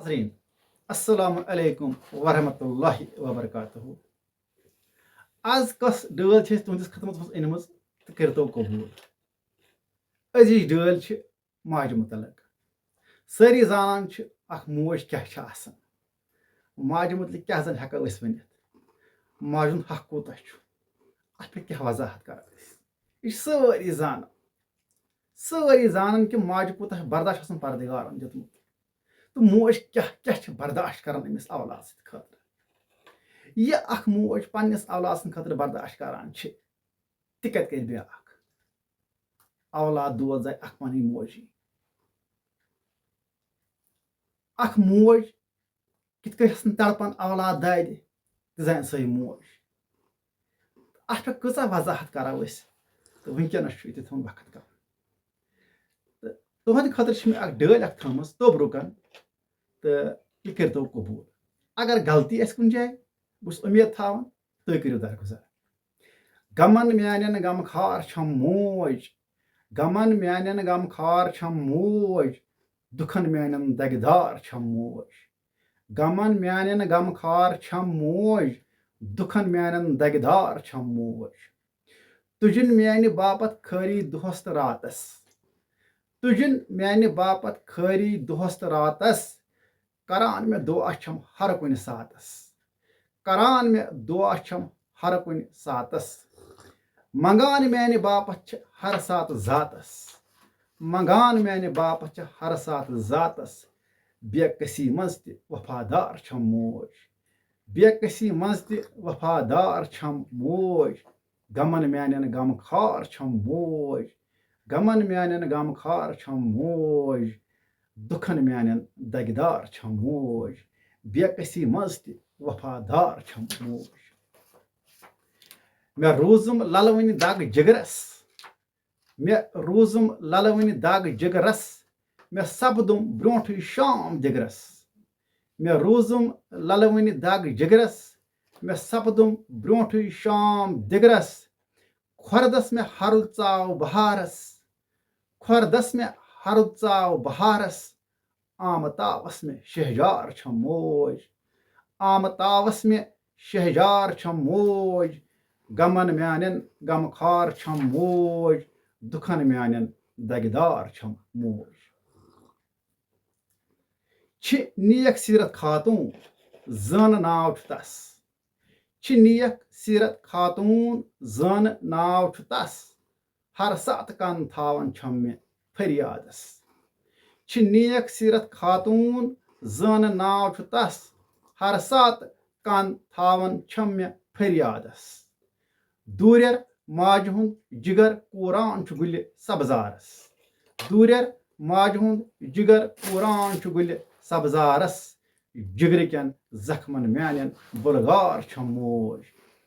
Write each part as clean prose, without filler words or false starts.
नाज़रीन, अस्सलामु अलैकुम वरहमतुल्लाहि वबरकातुहू। आज कस डल छ तुंदिस खदमत मज अनमज तो करतो कबूल। अजीज डल छ माज मुतलक। सारी जानान छ अख मोज क्या छ आसान। माज मुतलक क्या जन हेको अस वनित। माजुन हक कोता छ। अत पे क्या वजाहत कर। यह सारी जानन कि माज कोता बर्दाश्त आसान परदिगारन दितमुत। तो मोज क्या क्या छ बर्दाश्त करन अमिस औलाद सत खतर। यह अख मोज पन्निस औलाद सत खतर बर्दाश्त करान छ ति कत कर ब्याख। औलाद दोद जाय अख पन्नी मोजी। अख मोज कित कन तड़पन औलाद दाद ति जान सही मोज। अत पे कचा वजाहत करो तो वनकनस ये थोन वक्त कर। तुहद खतर अख डल अख थमस तोबरुकन तो यह करतो कबूल। अगर गलती कुन जाए बस उम्मीद थावन तुम करो दरगुजर। गमन म्यान गम खार छम मोज। गमन म्यान गम खार छम मोज। दुखन म्यान दगदार छम मोज। गमन म्यान गम खार छम मोज। दुखन म्यान दगदार छम मोज। तुजिन म्यान बापत खरी दुहस तो रातस। तुजिन म्यान बापत खरी दुहस तो रातस। करान में दुआ छम हर कुन सातस। करान में दुआ छम हर कुन सातस। मंगान म्यान बापत हर सात जातस। मंगान म्यान बापत हर सात जातस। बेकसी मज त वफादार छम मोज। बेकसी मज त वफादार छम मोज। गमन म्यान गम खार छम मोज। गमन म्यान गम खार छम मोज। दुखन म्यान दगदार छम मोज। बेकसी मज त वफादार छम मोज। मे रोजुम ललवनि दाग जिगरस। मे रोजुम ललवनि दाग जिगरस। मे सपदुम ब्रोंठ शाम दिगरस। मे रोजुम ललवनि दाग जिगरस। मे सपदुम ब्रोंठ शाम दिगरस। खुरदस में हरुद चाव बहारस। खुरदस में हरुद चाव बहारस। आमतावस में शहजार छम मोज। आमतावस में शहजार छम मोज। गमन म्यान गम खार छम मोज। दुखन म्यान दगदार छम मोज। छ नेक सीरत खातून जन नाव तस। छ नेक सीरत खातून जन नाव तस। हर सात कन थावन छम में फरियादस। छ नेक सीरत खातून जन नाव तस। हर सात कन थावन छम में फरियादस। दूरेर माज हुंद जिगर कुरान गुल सब्जारस। दूरेर माज हुंद जिगर कुरान गुल सब्जारस। जिगर कन जख्मन म्यान बुलगार छम मोज।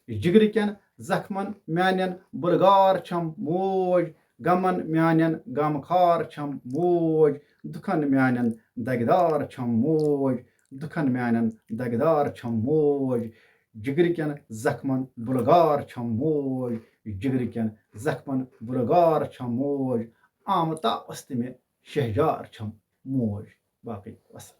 जिगर कन जख्मन म्यान बुलगार छम मोज। गमन म्यान गम खार छम मोज। दुखन म्यान दगदार छम मोज। दुखन म्यान दगदार छम मोज। जिगर कन जख्मन बुलगार छम मोज। जिगर कन जख्मन बुलगार छम मोज। आमता वस्त में शहजार छम मोज। बाकी वस।